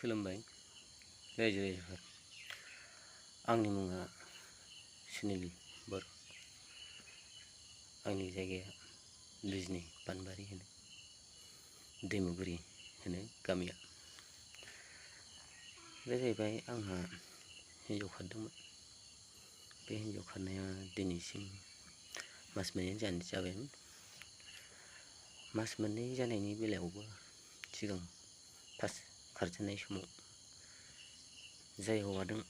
खुलुमबाय रायजो राजाफोर। आंनि मुङा सुनिल बर'। आंनि जायगाया बिजनी पानबारि होनो, दैमुगुरि होनो गामिया। बे जाहैबाय आंहा हिन्जाव खारदोंमोन। बे हिन्जाव खारनाया दिनैसिम मास मोननै जाबायमोन। मास मोननै जानायनि बेलायावबो सिगां फार्स्ट खारजेननाय समाव जाय हौवाजों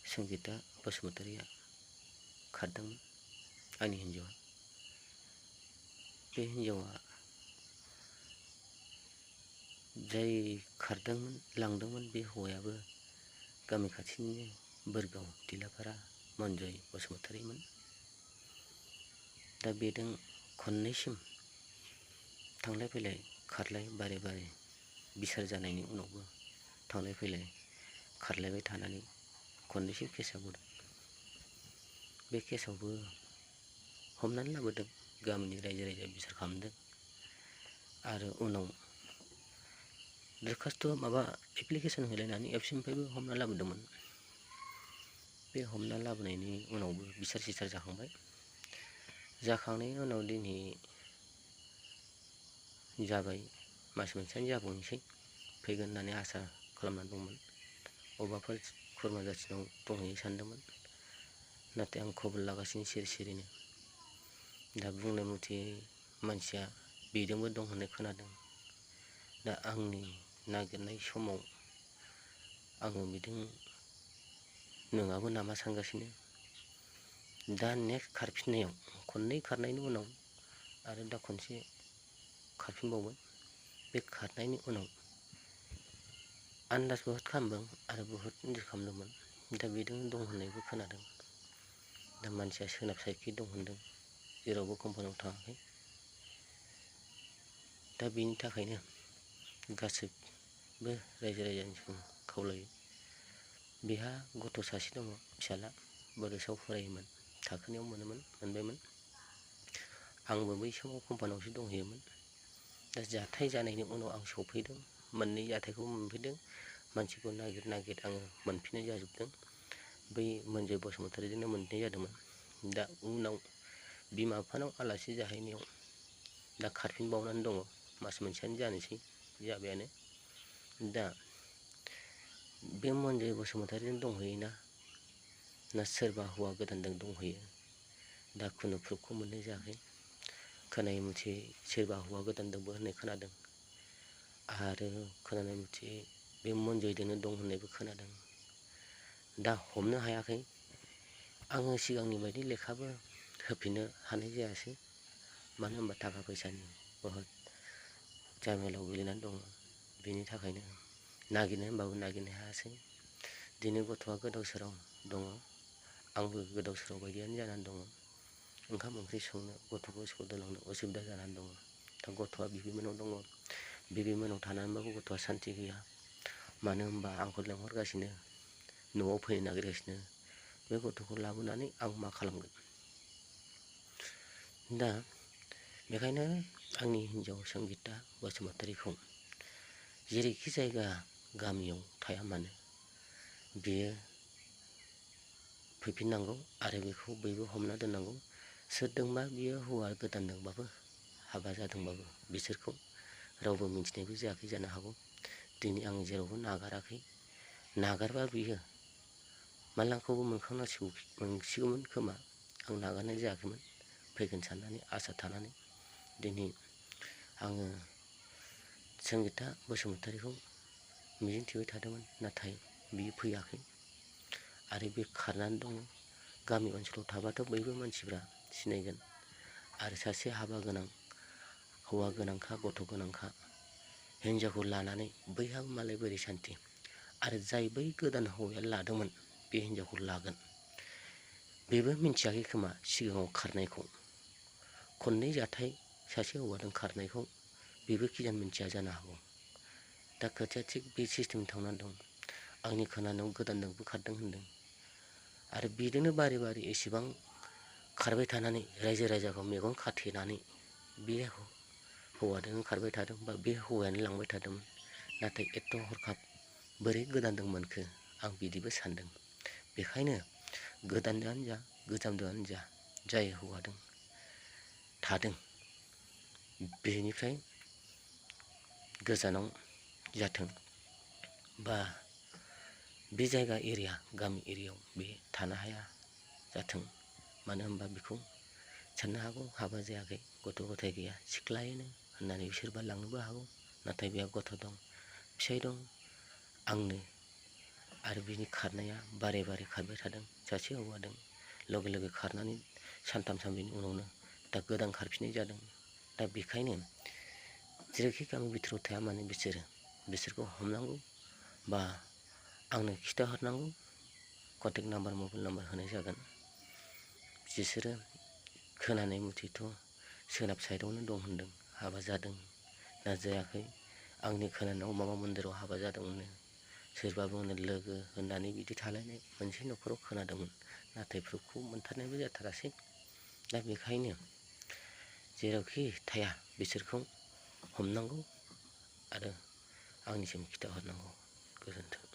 संगिता बसुमतारिया खारदोंमोन, आंनि हिन्जावा, बे हिन्जावा जाय खारदोंमोन लांदोंमोन बे हौवायाबो गामि खाथिनिनो बोरगाव दिलाफारा मनजय बसुमतारिमोन। दा बेजों खननैसिम थांलाय फैलाय खारलाय बारे बारे बिसार जानायनि उनावबो थांलाय फैलाय खारलायबाय थानानै खननैसिम केसआ गदों। बे केसआवबो हमनानै लाबोदों, गामिनि रायजो राजा बिसार खालामदों आरो उनाव दरखास्त' एप्लिकेसन होलायनानै एबसुनिफ्रायबो हमना लाबोदोंमोन। बे हमना लाबोनायनि उनावबो बिसार सिसार जाखांबाय। जाखांनायनि उनाव दिनै जाबाय, मास मोनसेयानो जाबावनोसै, फैगोन होननानै आसा खालामनानै दंमोन। अबावबाफोर खुरमा जाथिनाव दंहैयो सानदोंमोन, नाथाय आं खबर लागासिनो सिरि सिरिनो। दा बुंनाय मथे मानसिया बेजोंबो दं होननाय खोनादों। दा आंनि नागिरनाय समाव आङो बिदों नङाबो नामा सानगासिनो। दा नेक्स्ट खारफिननायाव खननै खारनायनि उनाव आरो दा खनसे खारफिनबावबाय। बे खारनायनि उनाव आन्दाज बहुद खालामदों आरो बहुद इन्जय खालामदोंमोन। दा बेजों दं होननायबो खोनादों। दा मानसिया सोनाब साइडखै दं होनदों, जेरावबो कम्पानियाव थाङाखै। दा बेनि थाखायनो गासैबो रायजो राजानिसिम खावलायो। बेहा गथ' सासे दङ, फिसाला, बड'सायाव फरायोमोन, थाखोनैयाव मोनबायमोन। आंबो बै समाव कम्पानियावसो दंहैयोमोन। दा जाथाय जानायनि उनाव आं सफैदों, मोननै जाथायखौ मोनफैदों। मानसिखौ नागिर नागिर आङो मोनफिननाय जाजोबदों। बै मनजय बसुमतारिजोंनो मोननाय जादोंमोन। दा उनाव बिमा बिफानाव आलासि जाहैनायाव दा खारफिनबावनानै दङ। मास मोनसेयानो जानोसै, जाबायानो। दा बे मनजय बसुमतारिजों दंहैयोना ना सोरबा हौवा गोदानजों दंहैयो, दा खुनु प्रुफखौ मोननाय जायाखै। खोनानाय मथे सोरबा हौवा गोदानजोंबो होननाय खोनादों आरो खोनानाय मथे बे मनजयजोंनो दं होननायबो खोनादों। दा हमनो हायाखै। आङो सिगांनि बायदि लेखाबो होफिननो हानाय जायासै। मानो होनबा थाखा फैसानि बहुद जामेलायाव गोलैनानै दङ। बेनि थाखायनो नागिरनो होनबाबो नागिरनो हायासै। दिनै गथ'आ गोदाव सोराव दङ, आंबो गोदाव सोराव बायदियानो जानानै दङ। ओंखाम ओंख्रि संनो, गथ'खौ स्कुल दोनलांनो उसुबिदा जानानै दङ। दा गथ'आ बिबैमोननाव दङ। बिबैमोननाव थानानैबाबो गथ'आ सान्थि गैया। मानो होनबा आंखौ लेंहरगासिनो, न'आव फैनो नागिरगासिनो। बे गथ'खौ लाबोनानै आं मा खालामगोन? दा बेखायनो आंनि हिन्जाव संगिता बसुमतारिखौ जेरैखि जायगा गामियाव थाया मानो बियो फैफिननांगौ आरो बेखौ बयबो हमना दोननांगौ। सोरजोंबा बियो हौवा गोदानजोंबाबो हाबा जादोंबाबो बिसोरखौ रावबो मिन्थिनायबो जायाखै जानो हागौ। दिनै आं जेरावबो नागाराखै। नागारबा बियो मालांखौबो मोनसिगौमोन खोमा। आं नागारनाय जायाखैमोन, फैगोन साननानै आसा थानानै दिनै आङो संगिता बसुमतारिखौ मिजिंथिबाय थादोंमोन, नाथाय बियो फैयाखै आरो बे खारनानै दङ। गामि ओनसोलाव थाबाथ' बयबो मानसिफ्रा सिनायगोन आरो सासे हाबा गोनां, हौवा गोनांखा, गथ' गोनांखा हिन्जावखौ लानानै बैहाबो मालाय बोरै सान्थि आरो जाय बै गोदान हौवाया लादोंमोन बे हिन्जावखौ लागोन बेबो मिन्थियाखै खोमा सिगाङाव खारनायखौ। खननै जाथाय सासे हौवाजों खारनायखौ बेबो खिजान मिन्थिया जानो हागौ। दा खोथाया थिग बे सिस्टेम थांनानै दं। आंनि खोनानायाव गोदानजोंबो खारदों होनदों आरो बिजोंनो बारे बारे एसेबां खारबाय थानानै रायजो राजाखौ मेगन खाथेनानै बे हौवाजों खारबाय थादों बा बे हौवायानो लांबाय थादोंमोन। नाथाय एथ' हरखाब बोरै गोदानदों मोनखो आं बिदिबो सानदों। बेखायनो गोदानदोआनो जा गोजामदोआनो जा जाय हगारदों थादों बेनिफ्राय गोजानाव जाथों बा बे जायगा एरिया गामि एरियायाव बे थानो हाया जाथों। मानो होनबा बेखौ साननो हागौ हाबा जायाखै गथ' गथाय गैया सिख्लायैनो होननानै सोरबा लांनोबो हागौ। नाथाय बेहा गथ' दं फिसाइ दं आंनो आरो बिनि खारनाया बारे बारे खारबाय थादों। सासे हौवादों लगे लगे खारनानै सानथाम सानब्रैनि उनावनो दा गोदान खारफिननाय जादों। दा बेखायनो जेरैखि गामि बिथोराव थाया मानो बिसोरखौ हमनांगौ बा आंनो खिथाहरनांगौ। कन्टेक्ट नाम्बार मबाइल नाम्बार होनाय जागोन। बिसोरो खोनानाय मथेथ' सोनाब साइडआवनो दं होनदों हाबा जादों ना जायाखै। आंनि खोनानायाव माबा मन्दिराव हाबा जादोंमोननो सोरबा बुंनो लोगो होननानै बिदि थालायनाय मोनसे न'खराव खोनादोंमोन। नाथाय प्रुफखौ मोनथारनायबो जाथारासै। दा बेखायनो जेरावखि थाया बिसोरखौ हमनांगौ आरो आंनिसिम खिथाहरनांगौ। गोजोन्थों।